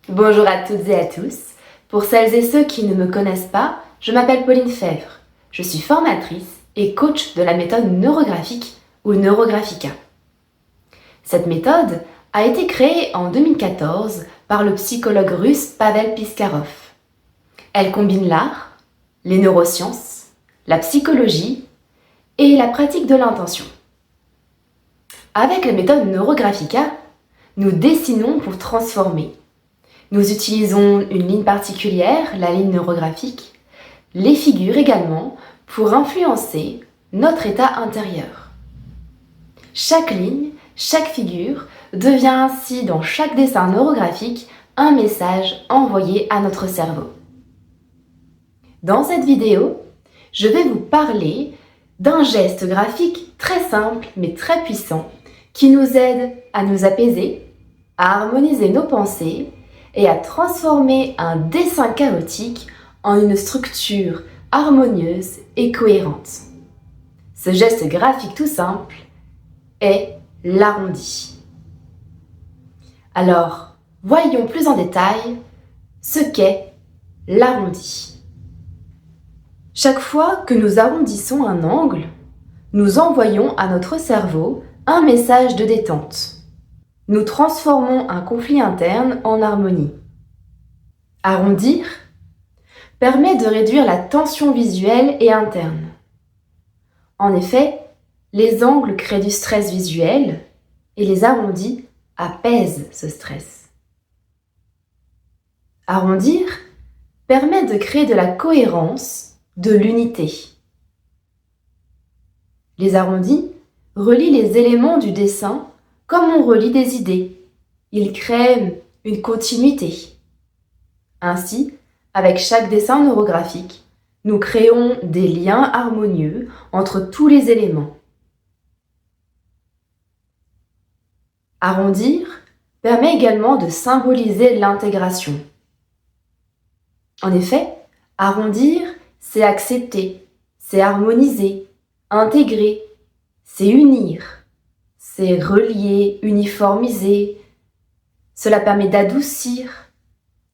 Bonjour à toutes et à tous. Pour celles et ceux qui ne me connaissent pas, je m'appelle Pauline Fèvre. Je suis formatrice et coach de la méthode neurographique ou Neurographica. Cette méthode a été créée en 2014 par le psychologue russe Pavel Piskarov. Elle combine l'art, les neurosciences, la psychologie et la pratique de l'intention. Avec la méthode Neurographica, nous dessinons pour transformer. Nous utilisons une ligne particulière, la ligne neurographique, les figures également, pour influencer notre état intérieur. Chaque ligne, chaque figure devient ainsi dans chaque dessin neurographique un message envoyé à notre cerveau. Dans cette vidéo, je vais vous parler d'un geste graphique très simple mais très puissant qui nous aide à nous apaiser, à harmoniser nos pensées et à transformer un dessin chaotique en une structure harmonieuse et cohérente. Ce geste graphique tout simple est l'arrondi. Alors, voyons plus en détail ce qu'est l'arrondi. Chaque fois que nous arrondissons un angle, nous envoyons à notre cerveau un message de détente. Nous transformons un conflit interne en harmonie. Arrondir permet de réduire la tension visuelle et interne. En effet, les angles créent du stress visuel et les arrondis apaisent ce stress. Arrondir permet de créer de la cohérence, de l'unité. Les arrondis relient les éléments du dessin comme on relie des idées. Ils créent une continuité. Ainsi, avec chaque dessin neurographique, nous créons des liens harmonieux entre tous les éléments. Arrondir permet également de symboliser l'intégration. En effet, arrondir, c'est accepter, c'est harmoniser, intégrer, c'est unir, c'est relier, uniformiser. Cela permet d'adoucir,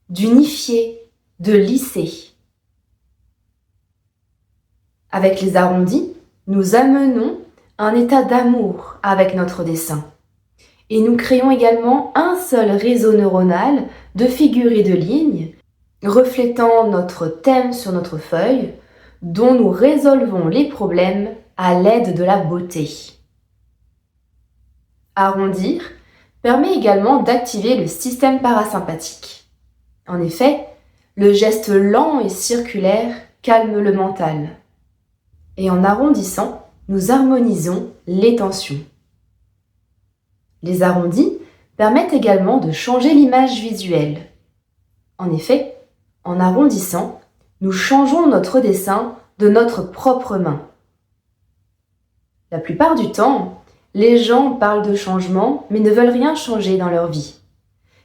d'unifier, de lisser. Avec les arrondis, nous amenons un état d'amour avec notre dessin. Et nous créons également un seul réseau neuronal de figures et de lignes, reflétant notre thème sur notre feuille, dont nous résolvons les problèmes à l'aide de la beauté. Arrondir permet également d'activer le système parasympathique. En effet, le geste lent et circulaire calme le mental. Et en arrondissant, nous harmonisons les tensions. Les arrondis permettent également de changer l'image visuelle. En effet, en arrondissant, nous changeons notre dessin de notre propre main. La plupart du temps, les gens parlent de changement mais ne veulent rien changer dans leur vie.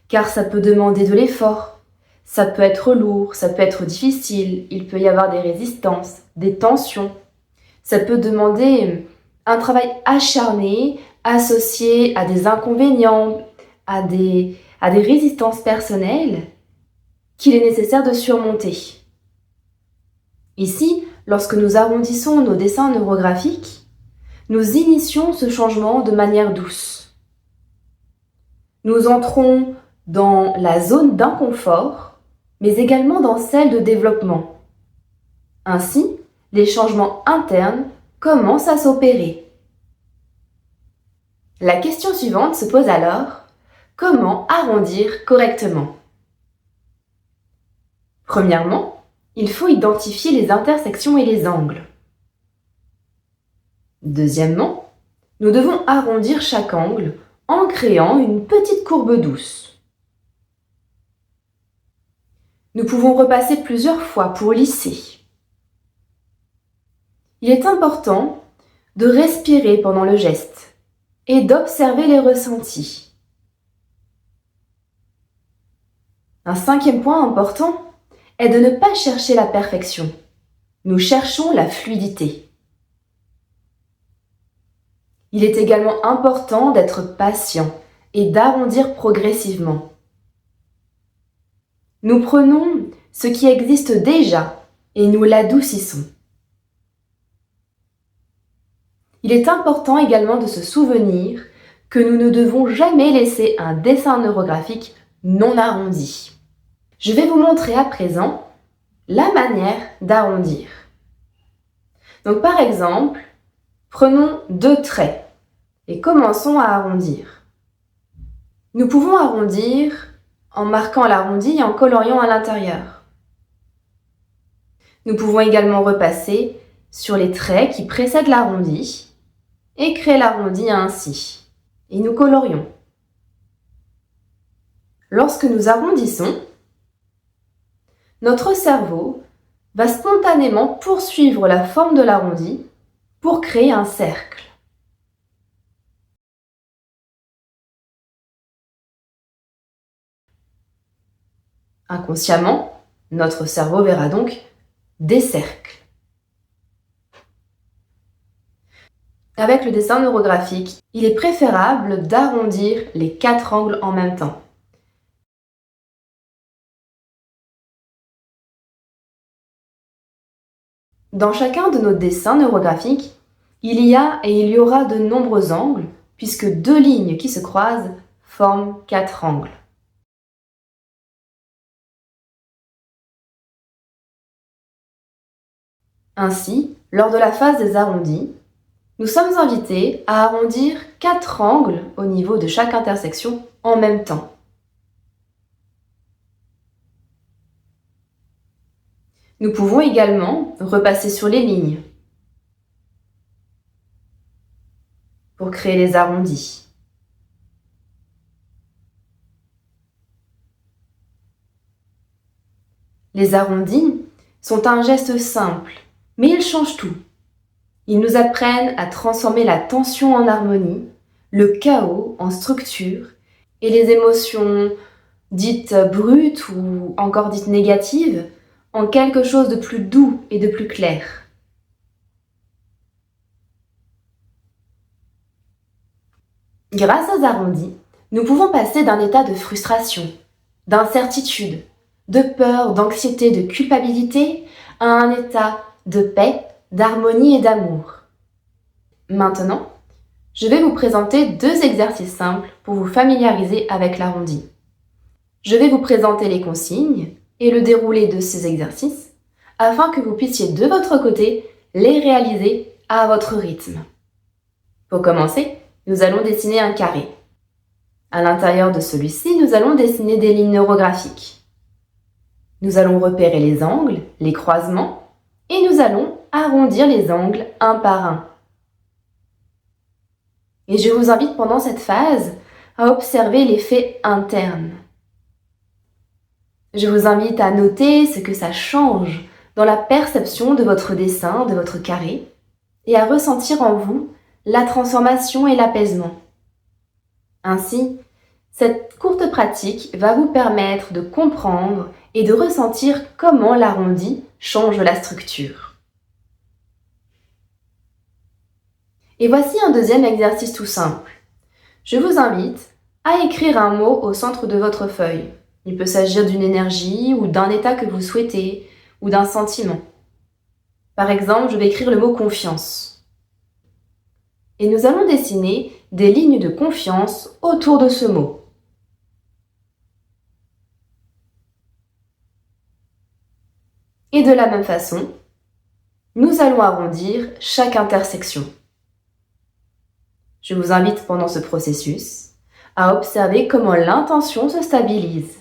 Car ça peut demander de l'effort, ça peut être lourd, ça peut être difficile, il peut y avoir des résistances, des tensions. Ça peut demander un travail acharné, associé à des inconvénients, à des résistances personnelles qu'il est nécessaire de surmonter. Ici, lorsque nous arrondissons nos dessins neurographiques, nous initions ce changement de manière douce. Nous entrons dans la zone d'inconfort, mais également dans celle de développement. Ainsi, les changements internes commencent à s'opérer. La question suivante se pose alors: comment arrondir correctement? Premièrement, il faut identifier les intersections et les angles. Deuxièmement, nous devons arrondir chaque angle en créant une petite courbe douce. Nous pouvons repasser plusieurs fois pour lisser. Il est important de respirer pendant le geste et d'observer les ressentis. Un cinquième point important est de ne pas chercher la perfection. Nous cherchons la fluidité. Il est également important d'être patient et d'arrondir progressivement. Nous prenons ce qui existe déjà et nous l'adoucissons. Il est important également de se souvenir que nous ne devons jamais laisser un dessin neurographique non arrondi. Je vais vous montrer à présent la manière d'arrondir. Donc par exemple, prenons 2 traits et commençons à arrondir. Nous pouvons arrondir en marquant l'arrondi et en coloriant à l'intérieur. Nous pouvons également repasser sur les traits qui précèdent l'arrondi et créer l'arrondi ainsi. Et nous colorions. Lorsque nous arrondissons, notre cerveau va spontanément poursuivre la forme de l'arrondi pour créer un cercle. Inconsciemment, notre cerveau verra donc des cercles. Avec le dessin neurographique, il est préférable d'arrondir les 4 angles en même temps. Dans chacun de nos dessins neurographiques, il y a et il y aura de nombreux angles, puisque 2 lignes qui se croisent forment 4 angles. Ainsi, lors de la phase des arrondis, nous sommes invités à arrondir 4 angles au niveau de chaque intersection en même temps. Nous pouvons également repasser sur les lignes pour créer les arrondis. Les arrondis sont un geste simple, mais ils changent tout. Ils nous apprennent à transformer la tension en harmonie, le chaos en structure et les émotions dites brutes ou encore dites négatives en quelque chose de plus doux et de plus clair. Grâce aux arrondis, nous pouvons passer d'un état de frustration, d'incertitude, de peur, d'anxiété, de culpabilité à un état de paix, d'harmonie et d'amour. Maintenant, je vais vous présenter 2 exercices simples pour vous familiariser avec l'arrondi. Je vais vous présenter les consignes et le déroulé de ces exercices afin que vous puissiez de votre côté les réaliser à votre rythme. Pour commencer, nous allons dessiner un carré. À l'intérieur de celui-ci, nous allons dessiner des lignes neurographiques. Nous allons repérer les angles, les croisements, et nous allons arrondir les angles un par un. Et je vous invite pendant cette phase à observer l'effet interne. Je vous invite à noter ce que ça change dans la perception de votre dessin, de votre carré, et à ressentir en vous la transformation et l'apaisement. Ainsi, cette courte pratique va vous permettre de comprendre et de ressentir comment l'arrondi change la structure. Et voici un deuxième exercice tout simple. Je vous invite à écrire un mot au centre de votre feuille. Il peut s'agir d'une énergie ou d'un état que vous souhaitez ou d'un sentiment. Par exemple, je vais écrire le mot confiance. Et nous allons dessiner des lignes de confiance autour de ce mot. Et de la même façon, nous allons arrondir chaque intersection. Je vous invite pendant ce processus à observer comment l'intention se stabilise.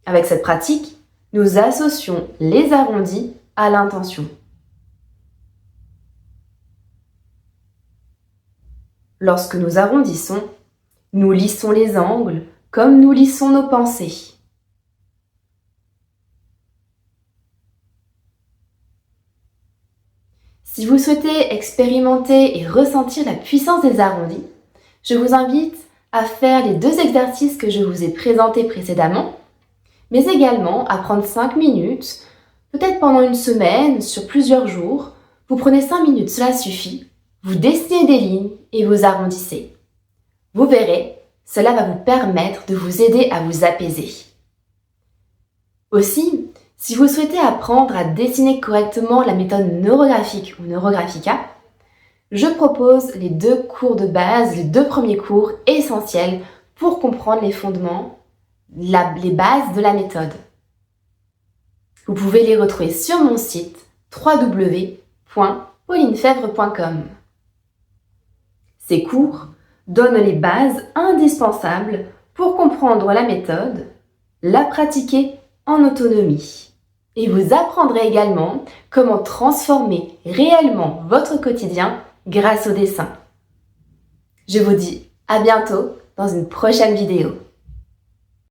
Avec cette pratique, nous associons les arrondis à l'intention. Lorsque nous arrondissons, nous lissons les angles comme nous lissons nos pensées. Si vous souhaitez expérimenter et ressentir la puissance des arrondis, je vous invite à faire les 2 exercices que je vous ai présentés précédemment, mais également à prendre 5 minutes, peut-être pendant une semaine, sur plusieurs jours. Vous prenez 5 minutes, cela suffit. Vous dessinez des lignes et vous arrondissez. Vous verrez, Cela va vous permettre de vous aider à vous apaiser. Aussi, si vous souhaitez apprendre à dessiner correctement la méthode neurographique ou Neurographica, je propose les 2 cours de base, les 2 premiers cours essentiels pour comprendre les fondements, les bases de la méthode. Vous pouvez les retrouver sur mon site www.paulinefevre.com. Ces cours donnent les bases indispensables pour comprendre la méthode, la pratiquer en autonomie. Et vous apprendrez également comment transformer réellement votre quotidien grâce au dessin. Je vous dis à bientôt dans une prochaine vidéo.